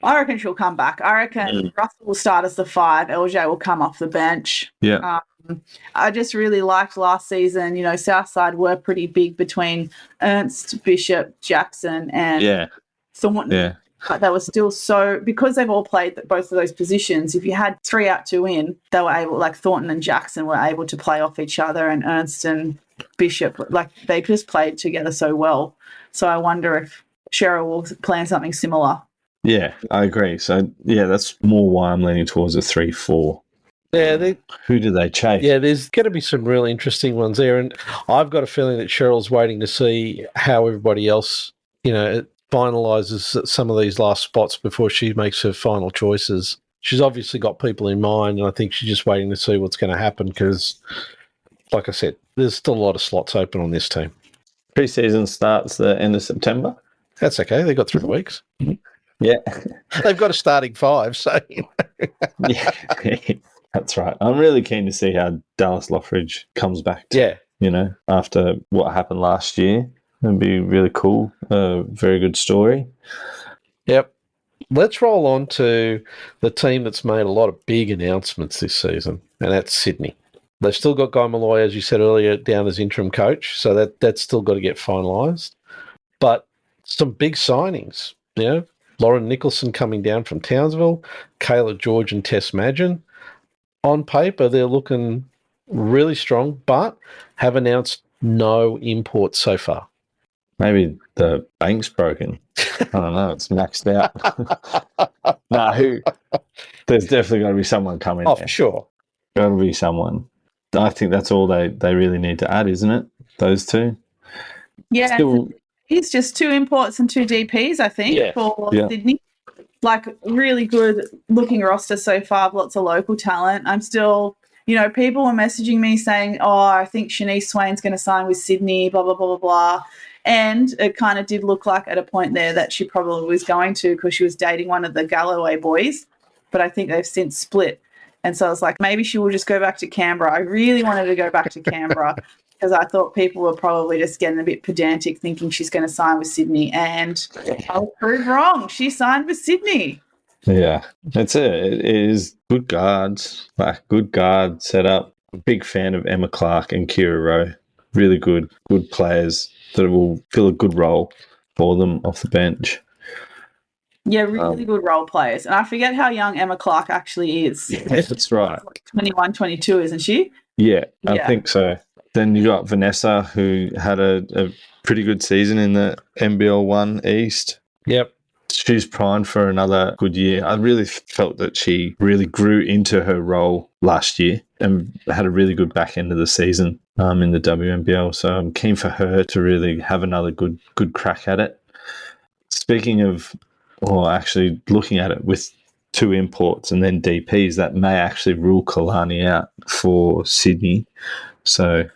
I reckon she'll come back. I reckon Russell will start as the 5. LJ will come off the bench. Yeah. I just really liked last season. You know, Southside were pretty big between Ernst, Bishop, Jackson, and Thornton. Yeah. But they were still so, because they've all played both of those positions, if you had 3 out, 2 in, they were able, like Thornton and Jackson were able to play off each other, and Ernst and Bishop, like they just played together so well. So I wonder if Cheryl will plan something similar. Yeah, I agree. So, yeah, that's more why I'm leaning towards a 3-4. Yeah, who do they chase? Yeah, there's going to be some really interesting ones there. And I've got a feeling that Cheryl's waiting to see how everybody else, you know, finalises some of these last spots before she makes her final choices. She's obviously got people in mind, and I think she's just waiting to see what's going to happen because, like I said, there's still a lot of slots open on this team. Pre-season starts the end of September. That's okay. They've got 3 weeks. Yeah. They've got a starting 5, so... Yeah. That's right. I'm really keen to see how Dallas Lockridge comes back to, you know, after what happened last year. It'd be really cool. Very good story. Yep. Let's roll on to the team that's made a lot of big announcements this season, and that's Sydney. They've still got Guy Malloy, as you said earlier, down as interim coach, so that's still got to get finalised. But some big signings, you know, Lauren Nicholson coming down from Townsville, Kayla George and Tess Madgen. On paper, they're looking really strong, but have announced no imports so far. Maybe the bank's broken. I don't know. It's maxed out. There's definitely got to be someone coming. Oh, for sure. Got to be someone. I think that's all they really need to add, isn't it? Those 2. Yeah. It's just 2 imports and 2 DPs, I think, for Sydney. Like, really good looking roster so far, lots of local talent. I'm still, you know, people were messaging me saying, I think Shanice Swain's going to sign with Sydney, blah, blah, blah, blah, blah. And it kind of did look like at a point there that she probably was going to, because she was dating one of the Galloway boys. But I think they've since split. And so I was like, maybe she will just go back to Canberra. I really wanted to go back to Canberra because I thought people were probably just getting a bit pedantic thinking she's going to sign with Sydney. And I was proved wrong. She signed with Sydney. Yeah, that's it. It is good guards, like good guard setup. Big fan of Emma Clark and Kira Rowe. Really good players that will fill a good role for them off the bench. Yeah, really good role players. And I forget how young Emma Clark actually is. Yeah, that's right. Like 21, 22, isn't she? Yeah, I think so. Then you got Vanessa, who had a pretty good season in the NBL 1 East. Yep. She's primed for another good year. I really felt that she really grew into her role last year and had a really good back end of the season in the WNBL. So I'm keen for her to really have another good crack at it. Speaking of, or actually looking at it with 2 imports and then DPs, that may actually rule Kalani out for Sydney. So...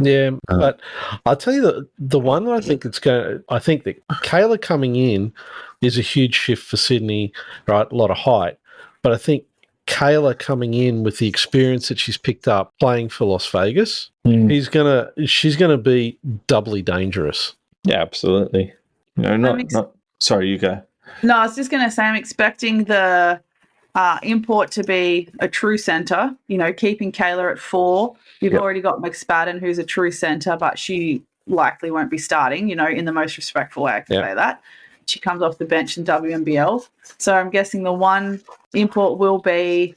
Yeah, but I'll tell you the one I think I think that Kayla coming in is a huge shift for Sydney, right? A lot of height. But I think Kayla coming in with the experience that she's picked up playing for Las Vegas, she's gonna be doubly dangerous. Yeah, absolutely. Sorry, you go. No, I was just going to say I'm expecting the import to be a true centre, keeping Kayla at 4. You've already got McSpadden, who's a true centre, but she likely won't be starting, in the most respectful way I can say that. She comes off the bench in WNBL. So I'm guessing the one import will be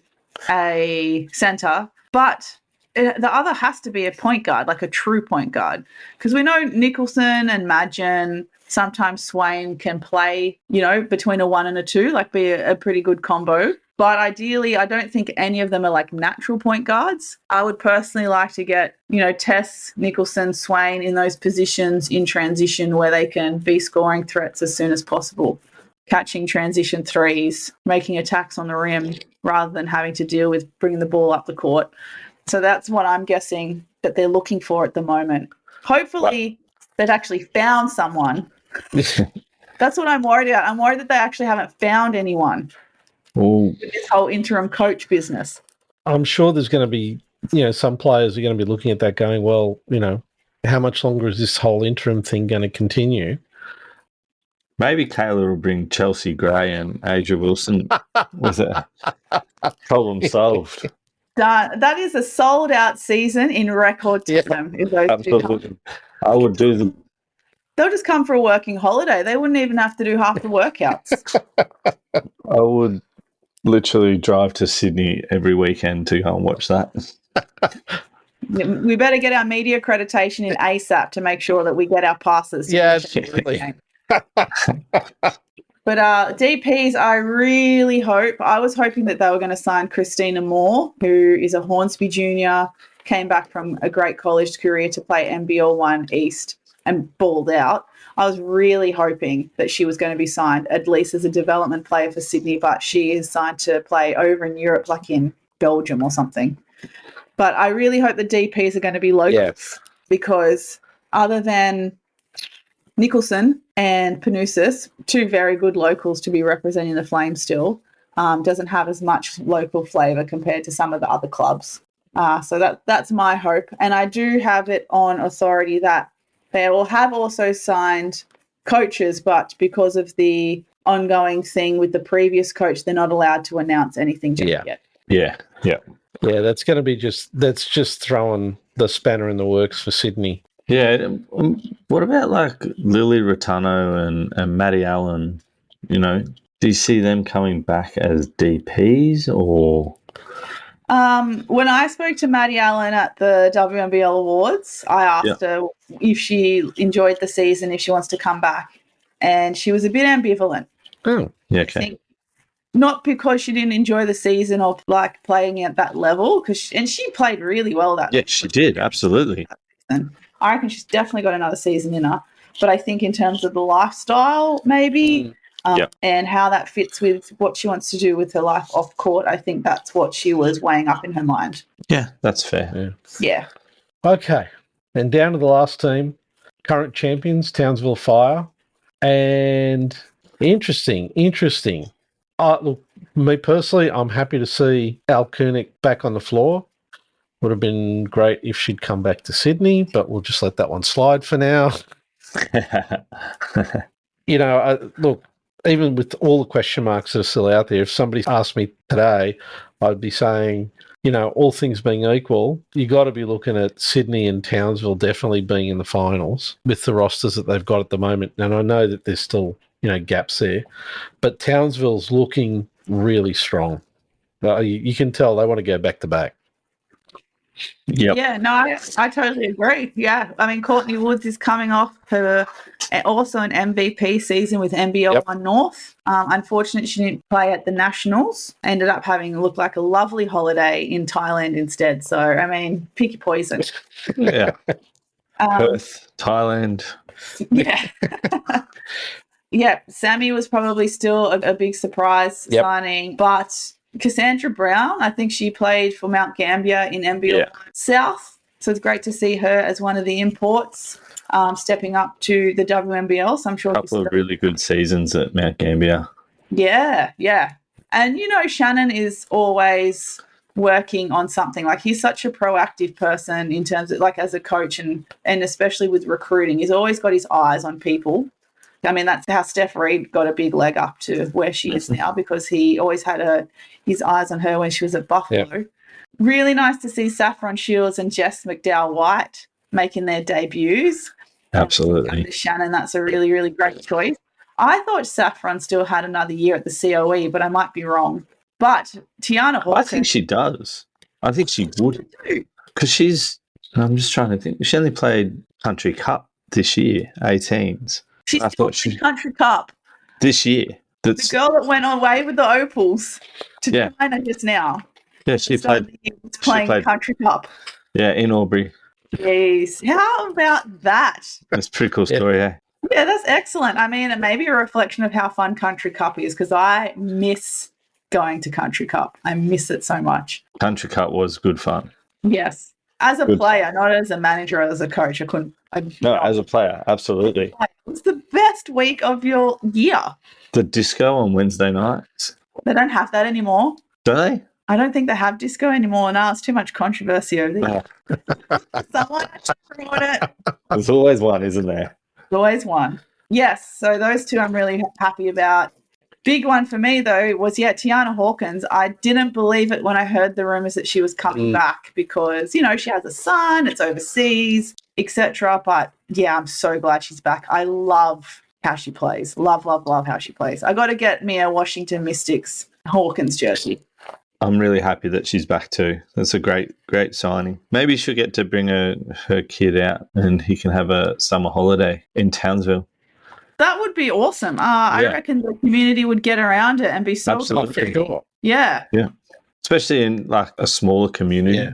a centre, but the other has to be a point guard, like a true point guard. Because we know Nicholson and Madgen, sometimes Swain can play, between a 1 and a 2, like be a pretty good combo. But ideally, I don't think any of them are like natural point guards. I would personally like to get, Tess, Nicholson, Swain in those positions in transition where they can be scoring threats as soon as possible, catching transition threes, making attacks on the rim rather than having to deal with bringing the ball up the court. So that's what I'm guessing that they're looking for at the moment. Hopefully, they've actually found someone. That's what I'm worried about. I'm worried that they actually haven't found anyone. With this whole interim coach business. I'm sure there's going to be, some players are going to be looking at that going, well, how much longer is this whole interim thing going to continue? Maybe Kayla will bring Chelsea Gray and Asia Wilson with a problem solved. That is a sold-out season in record time. Absolutely. I would do them. They'll just come for a working holiday. They wouldn't even have to do half the workouts. I would literally drive to Sydney every weekend to go and watch that. We better get our media accreditation in ASAP to make sure that we get our passes. Yeah, absolutely. But DPs, I was hoping that they were going to sign Christina Moore, who is a Hornsby junior, came back from a great college career to play NBL 1 East and balled out. I was really hoping that she was going to be signed, at least as a development player for Sydney, but she is signed to play over in Europe, like in Belgium or something. But I really hope the DPs are going to be locals because other than Nicholson and Panousis, 2 very good locals to be representing the Flames still, doesn't have as much local flavour compared to some of the other clubs. So that's my hope. And I do have it on authority that they will have also signed coaches, but because of the ongoing thing with the previous coach, they're not allowed to announce anything just yet. Yeah. That's going to be just throwing the spanner in the works for Sydney. Yeah. What about like Lily Rotano and Maddie Allen? Do you see them coming back as DPs or? When I spoke to Maddie Allen at the WNBL Awards, I asked her if she enjoyed the season, if she wants to come back, and she was a bit ambivalent. Oh, yeah, okay. I think not because she didn't enjoy the season or like playing at that level, and she played really well that. Yeah, she did, absolutely. And I reckon she's definitely got another season in her. But I think in terms of the lifestyle, maybe. And how that fits with what she wants to do with her life off court, I think that's what she was weighing up in her mind. Yeah, that's fair. Yeah. Okay. And down to the last team, current champions, Townsville Fire. And interesting. Look, me personally, I'm happy to see Al Koenig back on the floor. Would have been great if she'd come back to Sydney, but we'll just let that one slide for now. Look, even with all the question marks that are still out there, if somebody asked me today, I'd be saying, all things being equal, you got to be looking at Sydney and Townsville definitely being in the finals with the rosters that they've got at the moment. And I know that there's still, gaps there, but Townsville's looking really strong. You can tell they want to go back to back. Yep. Yeah, no, I totally agree. Yeah, I mean, Courtney Woods is coming off her also an MVP season with NBL 1 North. Unfortunately, she didn't play at the Nationals. Ended up having look like a lovely holiday in Thailand instead. So, I mean, pick your poison. Yeah. Perth, Thailand. Yeah. Yeah, Sammy was probably still a big surprise signing, but Cassandra Brown, I think she played for Mount Gambier in NBL South. So it's great to see her as one of the imports stepping up to the WNBL. So I'm sure a couple of really good seasons at Mount Gambier. Yeah. And, Shannon is always working on something. Like, he's such a proactive person in terms of, like, as a coach and especially with recruiting. He's always got his eyes on people. I mean, that's how Steph Reed got a big leg up to where she is now, because he always had his eyes on her when she was at Buffalo. Yep. Really nice to see Saffron Shields and Jess McDowell-White making their debuts. Absolutely. Shannon, that's a really, really great choice. I thought Saffron still had another year at the COE, but I might be wrong. But Tiana Hawkins... I think she does. I think she would. Because I'm just trying to think. She only played Country Cup this year, 18s. She's still playing Country Cup. This year. The girl that went away with the Opals to China just now. Yeah, she played Country Cup. Yeah, in Albury. Yes. How about that? That's a pretty cool story, eh? Yeah, that's excellent. I mean, it may be a reflection of how fun Country Cup is, because I miss going to Country Cup. I miss it so much. Country Cup was good fun. Yes. As a player, not as a manager or as a coach. As a player, absolutely. It was the best week of your year. The disco on Wednesday nights. They don't have that anymore. Do they? I don't think they have disco anymore. No, it's too much controversy over there. Someone brought it. There's always one, isn't there? There's always one. Yes, so those two I'm really happy about. Big one for me, though, was, Tiana Hawkins. I didn't believe it when I heard the rumours that she was coming back because, she has a son, it's overseas, etc. But, I'm so glad she's back. I love how she plays. Love, love, love how she plays. I got to get me a Washington Mystics Hawkins jersey. I'm really happy that she's back too. That's a great, great signing. Maybe she'll get to bring her kid out and he can have a summer holiday in Townsville. That would be awesome. I reckon the community would get around it and be so Absolutely. Yeah. Yeah. Especially in like a smaller community,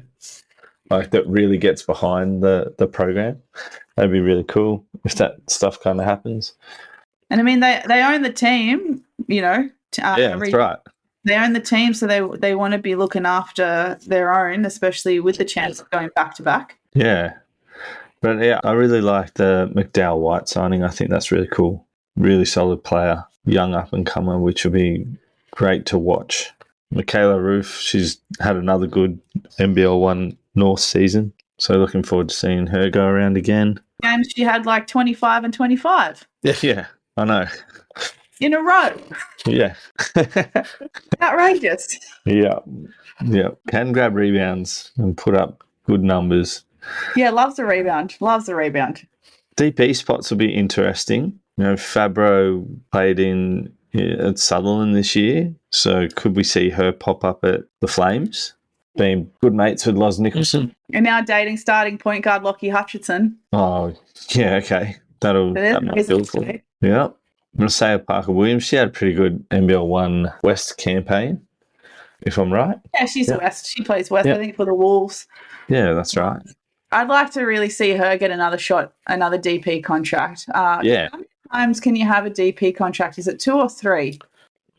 like that really gets behind the program. That'd be really cool if that stuff kind of happens. And I mean, they own the team, that's right. They own the team, so they want to be looking after their own, especially with the chance of going back to back. Yeah. But I really like the McDowell-White signing. I think that's really cool. Really solid player, young up-and-comer, which will be great to watch. Michaela Roof, she's had another good NBL 1 North season, so looking forward to seeing her go around again. Games she had like 25 and 25. Yeah, I know. In a row. Yeah. Outrageous. Yeah. Can grab rebounds and put up good numbers. Yeah, loves a rebound. Loves a rebound. DP spots will be interesting. Fabro played at Sutherland this year, so could we see her pop up at the Flames? Being good mates with Loz Nicholson. And now dating starting point guard Lockie Hutchinson. Oh, yeah, okay. That might feel cool. Yeah. Messiah Parker-Williams, she had a pretty good NBL 1 West campaign, if I'm right. Yeah, she's West. She plays West, I think, for the Wolves. Yeah, that's right. I'd like to really see her get another shot, another DP contract. How many times can you have a DP contract? Is it 2 or 3?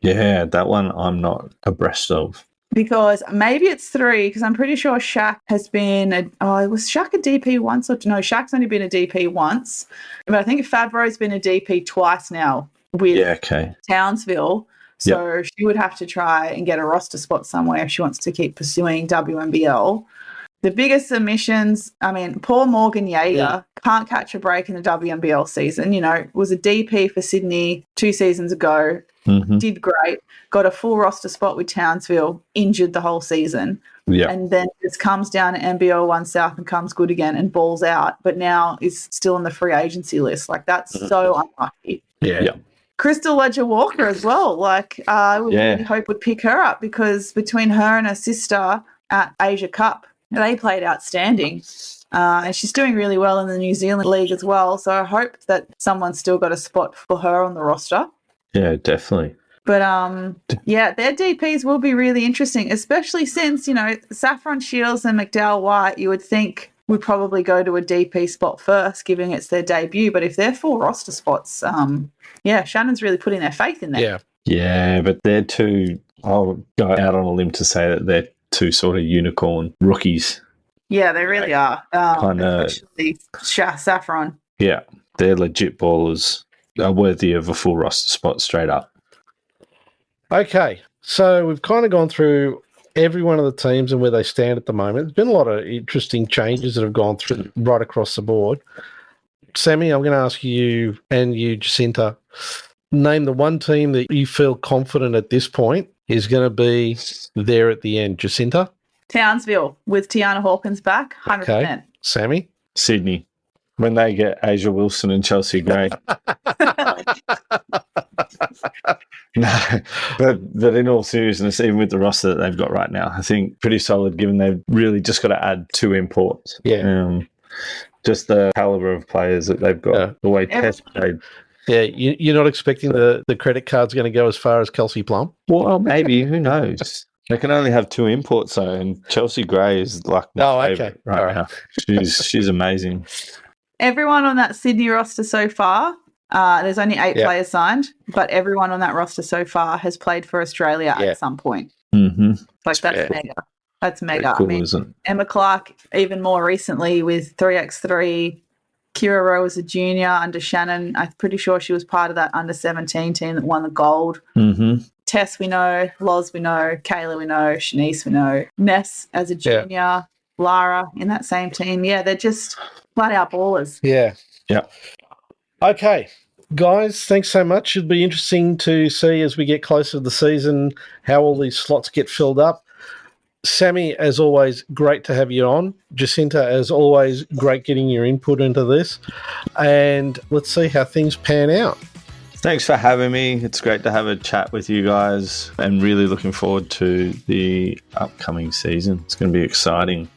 Yeah, that one I'm not abreast of. Because maybe it's 3, because I'm pretty sure Shaq has been was Shaq a DP once? No, Shaq's only been a DP once. But I think Fabro's been a DP twice now with Townsville. So she would have to try and get a roster spot somewhere if she wants to keep pursuing WNBL. The biggest submissions, Paul Morgan Yeager can't catch a break in the WNBL season. Was a DP for Sydney 2 seasons ago. Did great, got a full roster spot with Townsville, injured the whole season. And then just comes down to NBL 1 South and comes good again and balls out, but now is still on the free agency list. Like, that's so unlucky. Yeah. Crystal Ledger-Walker as well. Like, I would really hope would pick her up, because between her and her sister at Asia Cup, they played outstanding. And she's doing really well in the New Zealand League as well. So I hope that someone's still got a spot for her on the roster. Yeah, definitely. But, their DPs will be really interesting, especially since, Saffron Shields and McDowell-White, you would think would probably go to a DP spot first, given it's their debut. But if they're full roster spots, Shannon's really putting their faith in there. Yeah, but they're two, I'll go out on a limb to say that they're two sort of unicorn rookies. Yeah, they really are. Especially Saffron. Yeah, they're legit ballers. Are worthy of a full roster spot straight up. Okay, So we've kind of gone through every one of the teams and where they stand at the moment. There's been a lot of interesting changes that have gone through right across the board. Sammy, I'm going to ask you and you, Jacinta, name the one team that you feel confident at this point is going to be there at the end. Jacinta? Townsville with Tiana Hawkins back, 100%. Okay. Sammy? Sydney. When they get Asia Wilson and Chelsea Gray. No, but in all seriousness, even with the roster that they've got right now, I think pretty solid given they've really just got to add 2 imports. Yeah. Just the caliber of players that they've got, the way Tess played. Yeah, you're not expecting the credit card's going to go as far as Kelsey Plum? Well, maybe. Who knows? They can only have 2 imports, though, and Chelsea Gray is like my favourite right now. She's amazing. Everyone on that Sydney roster so far, there's only 8 players signed, but everyone on that roster so far has played for Australia at some point. Mm-hmm. Like, that's mega. That's mega. Cool, isn't it? Emma Clark, even more recently with 3x3, Kira Rowe as a junior under Shannon. I'm pretty sure she was part of that under-17 team that won the gold. Mm-hmm. Tess we know, Loz we know, Kayla we know, Shanice we know, Ness as a junior, Lara in that same team. Yeah, they're just flat-out ballers. Yeah. Yeah. Okay. Guys, thanks so much. It'll be interesting to see as we get closer to the season how all these slots get filled up. Sammy, as always, great to have you on. Jacinta, as always, great getting your input into this. And let's see how things pan out. Thanks for having me. It's great to have a chat with you guys and really looking forward to the upcoming season. It's going to be exciting.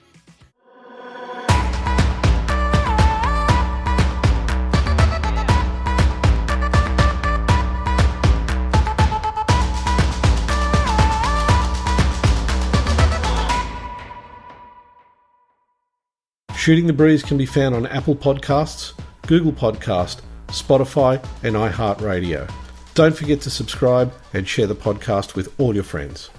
Shooting the Breeze can be found on Apple Podcasts, Google Podcast, Spotify, and iHeartRadio. Don't forget to subscribe and share the podcast with all your friends.